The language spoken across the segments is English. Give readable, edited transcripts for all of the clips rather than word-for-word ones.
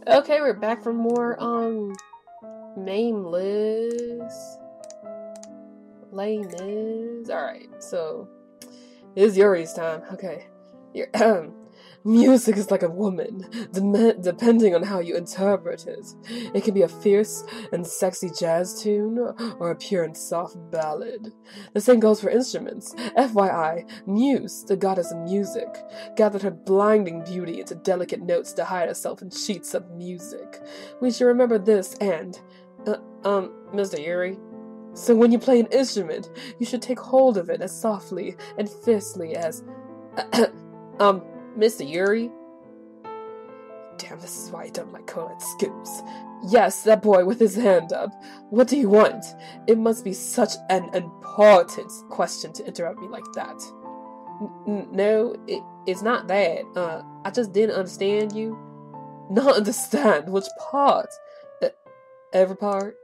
Okay, we're back for more, Nameless. Alright, so, it's Yuri's time. Okay. Music is like a woman, depending on how you interpret it. It can be a fierce and sexy jazz tune, or a pure and soft ballad. The same goes for instruments. FYI, Muse, the goddess of music, gathered her blinding beauty into delicate notes to hide herself in sheets of music. We should remember this and, Mr. Yuri. So when you play an instrument, you should take hold of it as softly and fiercely as, Mr. Yuri? Damn, this is why I don't like calling Scoops. Yes, that boy with his hand up. What do you want? It must be such an important question to interrupt me like that. No, it's not that. I just didn't understand you. Not understand? Which part? Every part?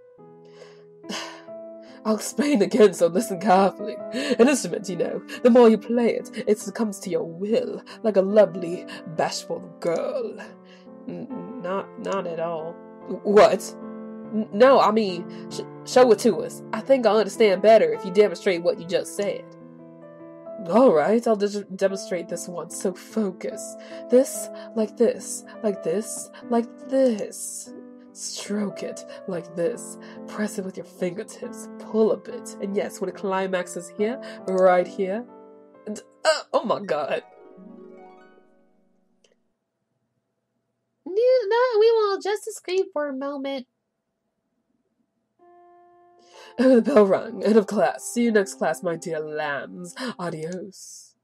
I'll explain again, so listen carefully. An instrument, you know, the more you play it, it succumbs to your will, like a lovely, bashful girl. Not at all. What? No, I mean, show it to us. I think I'll understand better if you demonstrate what you just said. Alright, I'll demonstrate this once, so focus. This, like this, like this, like this. Stroke it like this. Press it with your fingertips. Pull a bit. And yes, when it climaxes here, right here. And, oh my god. No, we will just scream for a moment. Oh, the bell rung. End of class. See you next class, my dear lambs. Adios.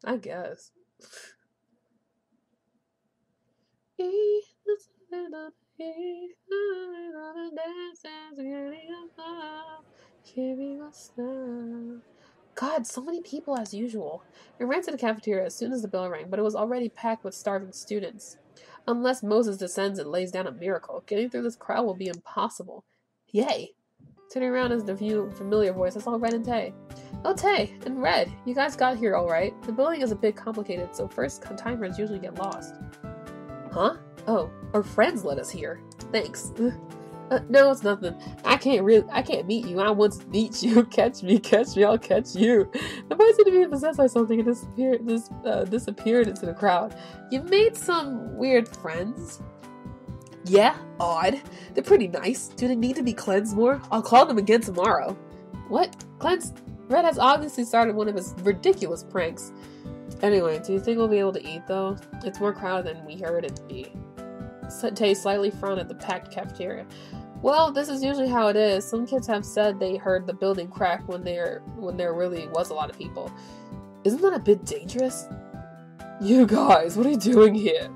I guess. God, so many people as usual. We ran to the cafeteria as soon as the bell rang, but it was already packed with starving students. Unless Moses descends and lays down a miracle, getting through this crowd will be impossible. Yay! Turning around as the familiar voice, I saw Red and Tay. Oh, Tay and Red, you guys got here all right. The building is a bit complicated, so first timers usually get lost. Huh? Oh, our friends let us here. Thanks. No, it's nothing. I can't meet you. I want to meet you. Catch me, I'll catch you. The boy seemed to be possessed by something and disappeared into the crowd. You've made some weird friends. Yeah, odd. They're pretty nice. Do they need to be cleansed more? I'll call them again tomorrow. What? Cleansed? Red has obviously started one of his ridiculous pranks. Anyway, do you think we'll be able to eat, though? It's more crowded than we heard it'd be. Tay slightly frowned at the packed cafeteria. Well, this is usually how it is. Some kids have said they heard the building crack when there really was a lot of people. Isn't that a bit dangerous? You guys, what are you doing here?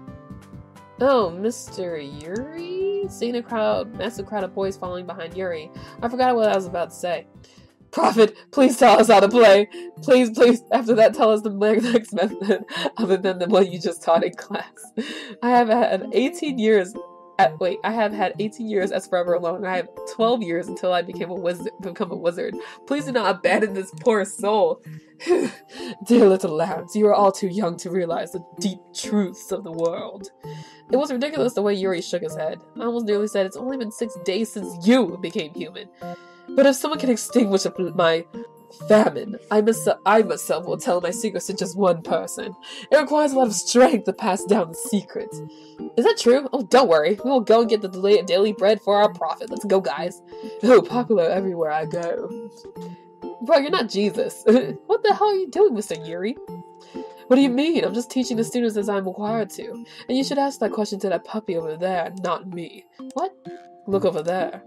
Oh, Mr. Yuri? Seeing a massive crowd of boys following behind Yuri, I forgot what I was about to say. Prophet, please tell us how to play. Please, after that, tell us the next method other than the one you just taught in class. I have had 18 years as Forever Alone, and I have 12 years until I become a wizard. Please do not abandon this poor soul. Dear little lambs, you are all too young to realize the deep truths of the world. It was ridiculous the way Yuri shook his head. I almost nearly said, it's only been 6 days since you became human. But if someone can extinguish my famine, I myself will tell my secrets to just one person. It requires a lot of strength to pass down the secret. Is that true? Oh, don't worry. We will go and get the daily bread for our prophet. Let's go, guys. Oh, popular everywhere I go. Bro, you're not Jesus. What the hell are you doing, Mr. Yuri? What do you mean? I'm just teaching the students as I'm required to. And you should ask that question to that puppy over there, not me. What? Look over there.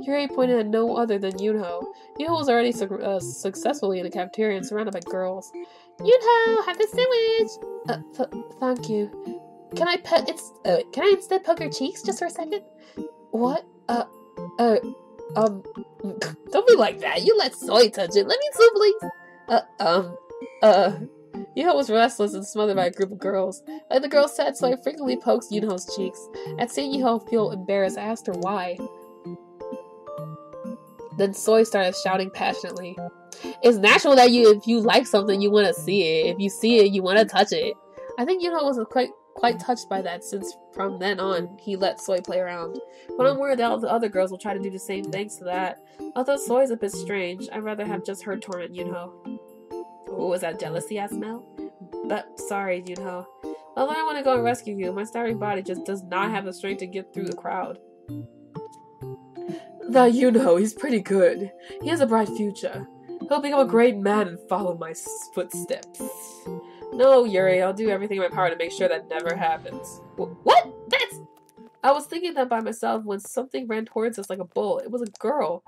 Yuri pointed at no other than Yeonho. Yeonho was already successfully in the cafeteria and surrounded by girls. Yeonho, have the sandwich! Thank you. Can I instead poke your cheeks just for a second? What? Don't be like that. You let Soy touch it. Let me too, please. Yeonho was restless and smothered by a group of girls. Like the girl said, Soy frequently pokes Yeonho's cheeks. At seeing Yeonho feel embarrassed, I asked her why. Then Soy started shouting passionately. It's natural that if you like something, you want to see it. If you see it, you want to touch it. I think Yeonho was quite touched by that, since from then on, he let Soy play around. But I'm worried that all the other girls will try to do the same thanks to that. Although Soy's a bit strange, I'd rather have just her torment Yeonho. Oh, was that jealousy I smell? But sorry, Yeonho. Although I want to go and rescue you, my starving body just does not have the strength to get through the crowd. That Yeonho, he's pretty good. He has a bright future. He'll become a great man and follow my footsteps. No, Yuri, I'll do everything in my power to make sure that never happens. What? I was thinking that by myself when something ran towards us like a bull. It was a girl.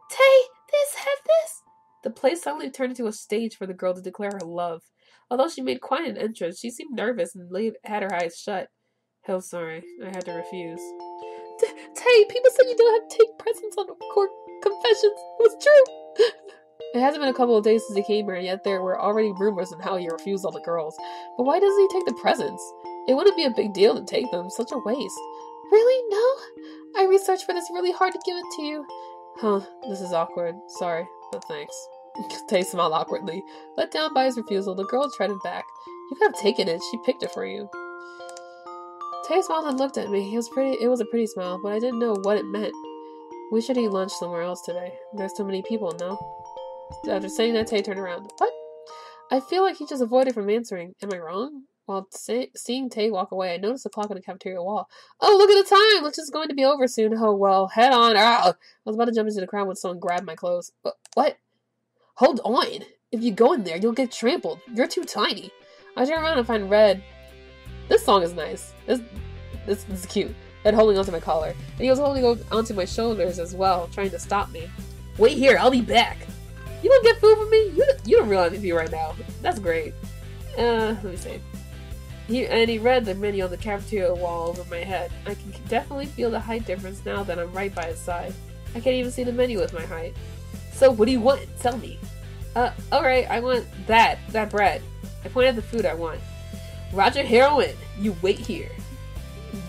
Tay, have this? The place suddenly turned into a stage for the girl to declare her love. Although she made quite an entrance, she seemed nervous and had her eyes shut. Hell, sorry, I had to refuse. Tay, people said you don't have to take presents on court confessions. It was true. It hasn't been a couple of days since he came here, and yet there were already rumors on how he refused all the girls. But why doesn't he take the presents? It wouldn't be a big deal to take them. Such a waste. Really? No? I researched for this really hard to give it to you. Huh, this is awkward. Sorry, but thanks. Tay smiled awkwardly. Let down by his refusal, the girl treaded back. You could have taken it. She picked it for you. Tay smiled and looked at me. It was a pretty smile, but I didn't know what it meant. We should eat lunch somewhere else today. There's too many people, no? After saying that, Tay turned around. What? I feel like he just avoided from answering. Am I wrong? While seeing Tay walk away, I noticed the clock on the cafeteria wall. Oh, look at the time! Lunch is going to be over soon. Oh, well, head on. I was about to jump into the crowd when someone grabbed my clothes. What? Hold on! If you go in there, you'll get trampled. You're too tiny. I turn around and find Red. This song is nice. This is cute. Red holding onto my collar. And he was holding onto my shoulders as well, trying to stop me. Wait here, I'll be back. You don't get food from me? You don't realize me right now. That's great. Let me see. He read the menu on the cafeteria wall over my head. I can definitely feel the height difference now that I'm right by his side. I can't even see the menu with my height. So what do you want? Tell me. Alright, I want that bread. I pointed at the food I want. Roger Heroin, you wait here.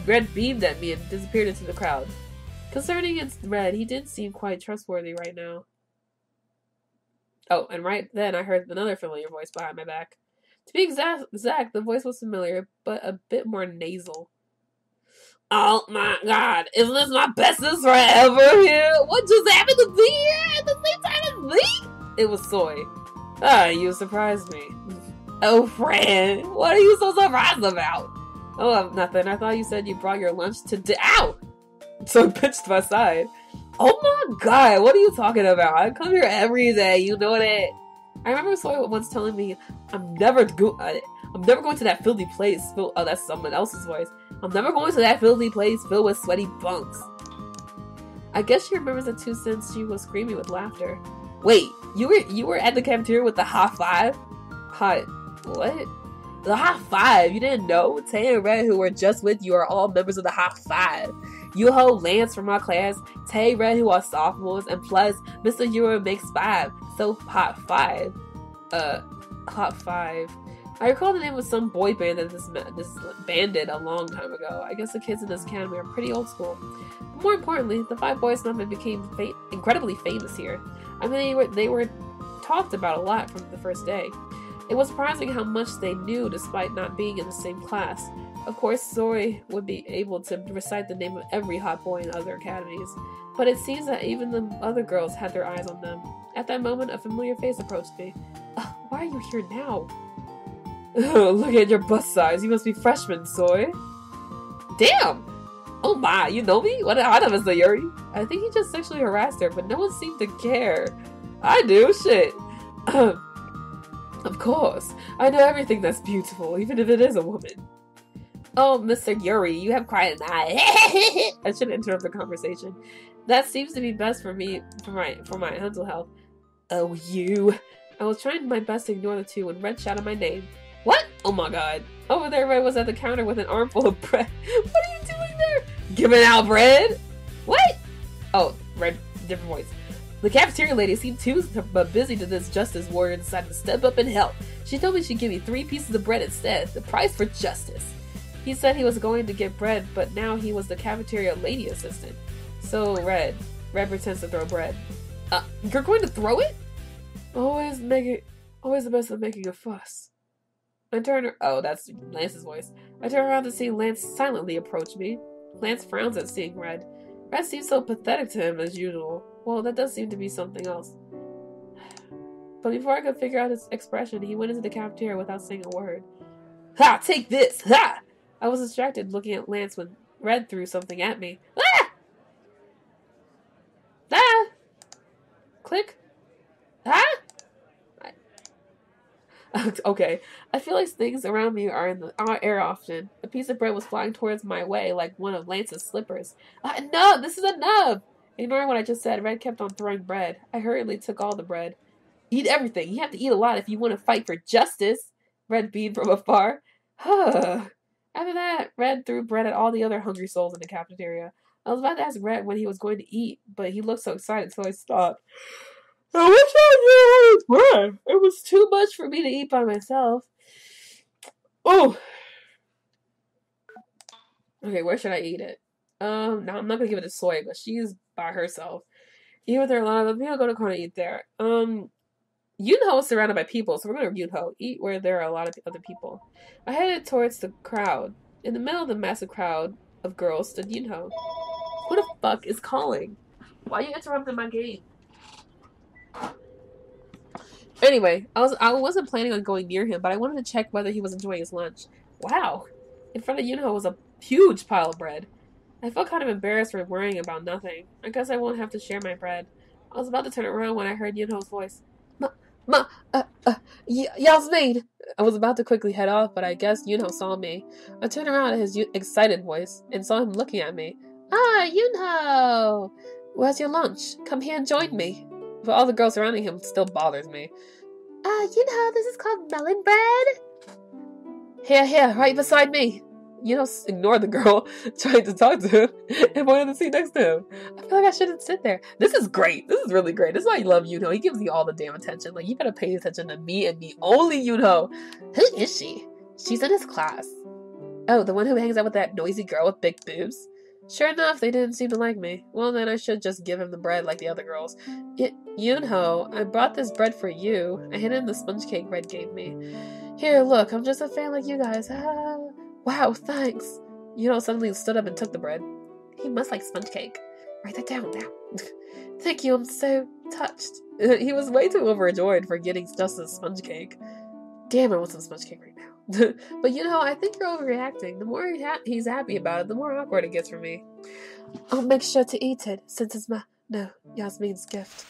Red beamed at me and disappeared into the crowd. Concerning Red, he didn't seem quite trustworthy right now. Oh, and right then I heard another familiar voice behind my back. To be exact, the voice was familiar, but a bit more nasal. Oh my god, isn't this my bestest forever here? What just happened to be here at the same time as me? It was Soy. Ah, you surprised me. Oh, friend, what are you so surprised about? Oh, nothing. I thought you said you brought your lunch today. Ow! So I pitched my side. Oh my god, what are you talking about? I come here every day, you know that. I remember Soy once telling me, I'm never going to that filthy place. Oh, that's someone else's voice. I'm never going to that filthy place filled with sweaty bunks. I guess she remembers it too since she was screaming with laughter. Wait, you were at the cafeteria with the high five? What? The high five? You didn't know? Tay and Red, who were just with you, are all members of the high five. Yeonho, Lance from our class, Tay, Red, who are sophomores, and plus Mr. Euro makes 5. So hot 5. Hot 5. I recall the name of some boy band that this banded a long time ago. I guess the kids in this academy are pretty old school. But more importantly, the 5 boys number became incredibly famous here. I mean, they were talked about a lot from the first day. It was surprising how much they knew despite not being in the same class. Of course, Soy would be able to recite the name of every hot boy in other academies, but it seems that even the other girls had their eyes on them. At that moment, a familiar face approached me. Why are you here now? Look at your bust size. You must be freshman, Soy. Damn! Oh my, you know me? What out of us, Yuri? I think he just sexually harassed her, but no one seemed to care. I do, shit. Of course. I know everything that's beautiful, even if it is a woman. Oh, Mr. Yuri, you have quite an eye. I should interrupt the conversation. That seems to be best for me, for my mental health. Oh, you. I was trying my best to ignore the two when Red shouted my name. What? Oh my god. Over there, Red was at the counter with an armful of bread. What are you doing there? Giving out bread? What? Oh, Red, different voice. The cafeteria lady seemed too busy to this justice warrior decided to step up and help. She told me she'd give me 3 pieces of bread instead. The price for justice. He said he was going to get bread, but now he was the cafeteria lady assistant. So Red pretends to throw bread. You're going to throw it? Always making, always the best at making a fuss. I turn. Oh, that's Lance's voice. I turn around to see Lance silently approach me. Lance frowns at seeing Red. Red seems so pathetic to him as usual. Well, that does seem to be something else. But before I could figure out his expression, he went into the cafeteria without saying a word. Ha! Take this! Ha! I was distracted looking at Lance when Red threw something at me. Ah! Ah! Click. Ah! Okay. I feel like things around me are in the air often. A piece of bread was flying towards my way like one of Lance's slippers. A nub! This is a nub! Ignoring what I just said, Red kept on throwing bread. I hurriedly took all the bread. Eat everything. You have to eat a lot if you want to fight for justice. Red beamed from afar. After that, Red threw bread at all the other hungry souls in the cafeteria. I was about to ask Red when he was going to eat, but he looked so excited, so I stopped. I wish I knew bread. It was too much for me to eat by myself. Oh. Okay, where should I eat it? No, I'm not gonna give it to Soy, but she's by herself. Eat with her a lot of people go to corner eat there. Yeonho is surrounded by people, so we're going to Yeonho. Eat where there are a lot of other people. I headed towards the crowd. In the middle of the massive crowd of girls stood Yeonho. Who the fuck is calling? Why are you interrupting my game? Anyway, I wasn't planning on going near him, but I wanted to check whether he was enjoying his lunch. Wow. In front of Yeonho was a huge pile of bread. I felt kind of embarrassed for worrying about nothing. I guess I won't have to share my bread. I was about to turn around when I heard Yeonho's voice. Yasmin! I was about to quickly head off, but I guess Yeonho saw me. I turned around at his excited voice and saw him looking at me. Ah, Yeonho! Where's your lunch? Come here and join me. But all the girls surrounding him still bothers me. Yeonho, this is called melon bread? Here, right beside me. Yeonho ignored the girl trying to talk to him and pointed the seat next to him. I feel like I shouldn't sit there. This is great. This is really great. This is why I love Yeonho. He gives you all the damn attention. Like, you gotta pay attention to me and me only, Yeonho. Who is she? She's in his class. Oh, the one who hangs out with that noisy girl with big boobs? Sure enough, they didn't seem to like me. Well, then I should just give him the bread like the other girls. Yeonho, I brought this bread for you. I hid it in the sponge cake Red gave me. Here, look, I'm just a fan like you guys. Wow, thanks. Yeonho suddenly stood up and took the bread. He must like sponge cake. Write that down now. Thank you, I'm so touched. He was way too overjoyed for getting just a sponge cake. Damn, I want some sponge cake right now. But I think you're overreacting. The more he's happy about it, the more awkward it gets for me. I'll make sure to eat it, since it's Yasmin's gift.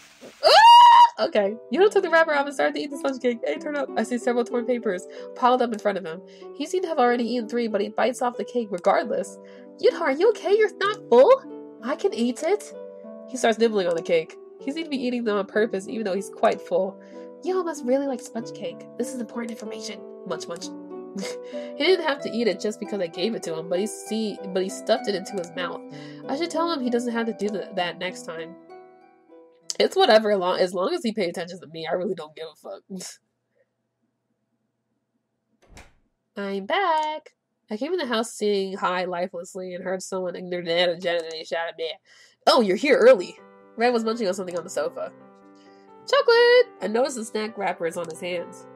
Okay. Yeonho took the wrapper off and started to eat the sponge cake. Hey, turn up. I see several torn papers piled up in front of him. He seemed to have already eaten 3, but he bites off the cake regardless. Yeonho, are you okay? You're not full? I can eat it. He starts nibbling on the cake. He seemed to be eating them on purpose, even though he's quite full. Yeonho must really like sponge cake. This is important information. Munch, munch. He didn't have to eat it just because I gave it to him, but he stuffed it into his mouth. I should tell him he doesn't have to do that next time. It's whatever, as long as he pays attention to me, I really don't give a fuck. I'm back. I came in the house sitting high lifelessly and heard someone energetically shout at me. Oh, you're here early. Red was munching on something on the sofa. Chocolate! I noticed the snack wrappers on his hands.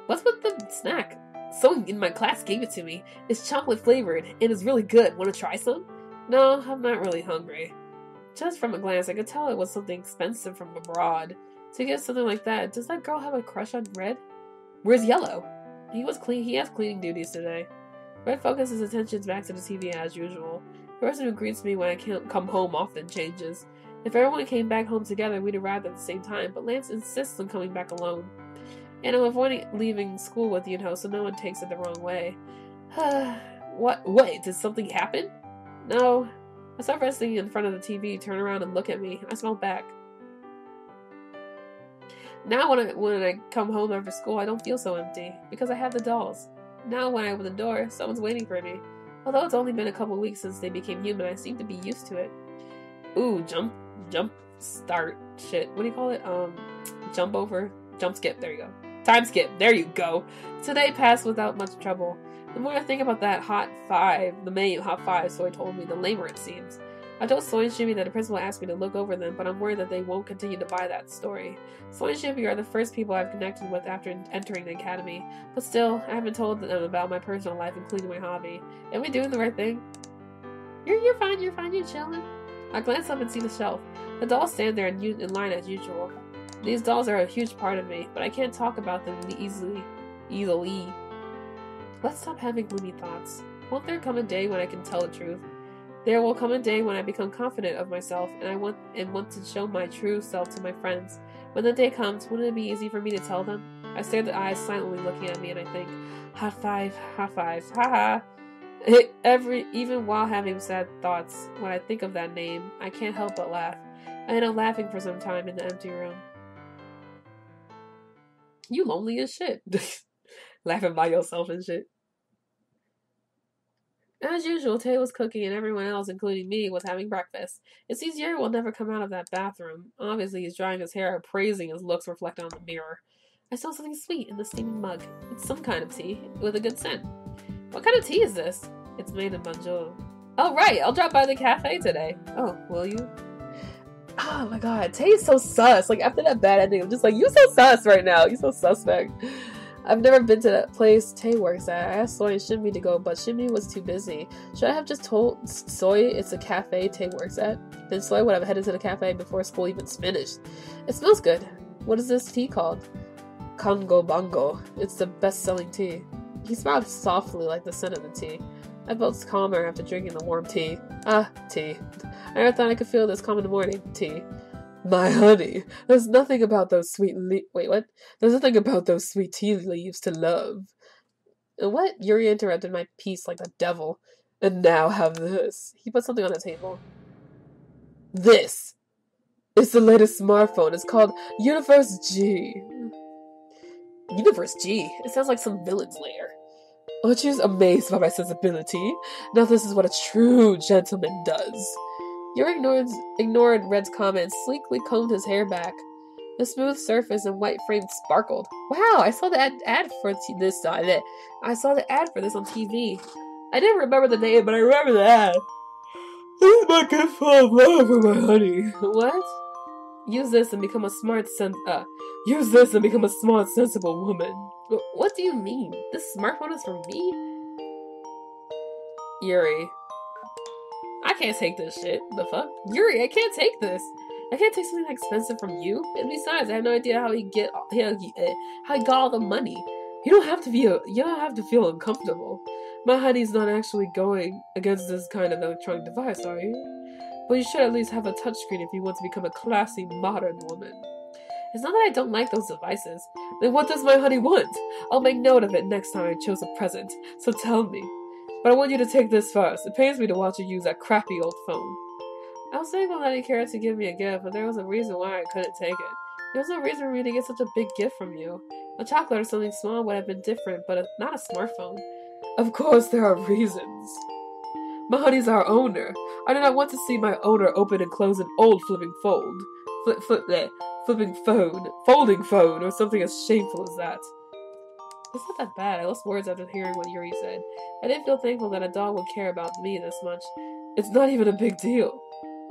What's with the snack? Someone in my class gave it to me. It's chocolate flavored and it's really good. Want to try some? No, I'm not really hungry. Just from a glance, I could tell it was something expensive from abroad. To get something like that, does that girl have a crush on Red? Where's Yellow? He has cleaning duties today. Red focuses his attention back to the TV as usual. The person who greets me when I can't come home often changes. If everyone came back home together, we'd arrive at the same time, but Lance insists on coming back alone. And I'm avoiding leaving school with Yeonho so no one takes it the wrong way. Wait, did something happen? No. I start resting in front of the TV, turn around and look at me. I smile back. Now when I come home after school, I don't feel so empty, because I have the dolls. Now when I open the door, someone's waiting for me. Although it's only been a couple weeks since they became human, I seem to be used to it. Ooh, jump, start, shit. What do you call it? Jump skip, there you go. Time skip, there you go. Today passed without much trouble. The more I think about that the main hot five, Soy told me, the lamer it seems. I told Soy and Shimmy that the principal asked me to look over them, but I'm worried that they won't continue to buy that story. Soy and Shimmy are the first people I've connected with after entering the academy, but still, I haven't told them about my personal life, including my hobby. Am we doing the right thing? You're fine, you're chilling. I glance up and see the shelf. The dolls stand there in line as usual. These dolls are a huge part of me, but I can't talk about them easily. Let's stop having gloomy thoughts. Won't there come a day when I can tell the truth? There will come a day when I become confident of myself and want to show my true self to my friends. When the day comes, wouldn't it be easy for me to tell them? I stare at the eyes silently looking at me and I think, high five, haha. Even while having sad thoughts, when I think of that name, I can't help but laugh. I end up laughing for some time in the empty room. You lonely as shit. Laughing by yourself and shit. As usual, Tay was cooking and everyone else, including me, was having breakfast. It seems Yuri will never come out of that bathroom. Obviously, he's drying his hair, praising his looks reflected on the mirror. I saw something sweet in the steaming mug. It's some kind of tea, with a good scent. What kind of tea is this? It's made in Banjul. Oh, right, I'll drop by the cafe today. Oh, will you? Oh my god, Tay is so sus. Like, after that bad ending, I'm just like, you so sus right now. You so suspect. I've never been to that place Tay works at. I asked Soy and Shimmy to go, but Shimmy was too busy. Should I have just told Soy it's a cafe Tay works at? Then Soy would have headed to the cafe before school even finished. It smells good. What is this tea called? Congo Bongo. It's the best-selling tea. He smiled softly like the scent of the tea. I felt calmer after drinking the warm tea. Ah, tea. I never thought I could feel this calm in the morning. Tea. My honey, there's nothing about those sweet Wait, what? There's nothing about those sweet tea leaves to love. And what? Yuri interrupted my piece like the devil. And now have this. He put something on the table. This. It's the latest smartphone. It's called Universe G. Universe G? It sounds like some villain's lair. Aren't you amazed by my sensibility? Now this is what a true gentleman does. Yuri ignored Red's comments, sleekly combed his hair back. The smooth surface and white frame sparkled. Wow, I saw the ad for this. I saw the ad for this on TV. I didn't remember the name, but I remember the ad. This is my gift full of love for my honey. What? Use this and become a smart, sensible woman. What do you mean? This smartphone is for me? Yuri. I can't take this shit. The fuck? Yuri, I can't take this. I can't take something expensive from you. And besides, I have no idea how he got all the money. You don't have to feel uncomfortable. My honey's not actually going against this kind of electronic device, are you? But you should at least have a touchscreen if you want to become a classy, modern woman. It's not that I don't like those devices. Then what does my honey want? I'll make note of it next time I choose a present. So tell me. But I want you to take this first. It pains me to watch you use that crappy old phone. I was thinking that he cared to give me a gift, but there was a reason why I couldn't take it. There was no reason for me to get such a big gift from you. A chocolate or something small would have been different, but not a smartphone. Of course there are reasons. My honey's our owner. I do not want to see my owner open and close an old folding phone, or something as shameful as that. It's not that bad. I lost words after hearing what Yuri said. I didn't feel thankful that a dog would care about me this much. It's not even a big deal.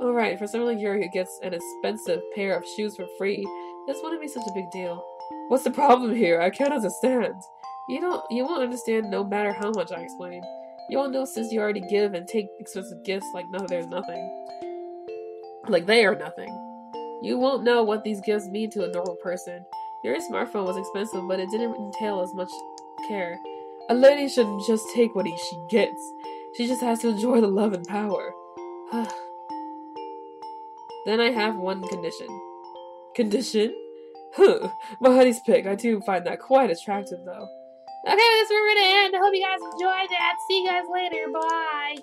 Alright, for someone like Yuri who gets an expensive pair of shoes for free, this wouldn't be such a big deal. What's the problem here? I can't understand. You won't understand no matter how much I explain. You won't know since you already give and take expensive gifts like there's nothing. Like they are nothing. You won't know what these gifts mean to a normal person. Your smartphone was expensive, but it didn't entail as much care. A lady shouldn't just take what she gets. She just has to enjoy the love and power. Then I have one condition. Condition? Huh. My honey's pick. I do find that quite attractive, though. Okay, that's where we're gonna end. I hope you guys enjoyed that. See you guys later. Bye.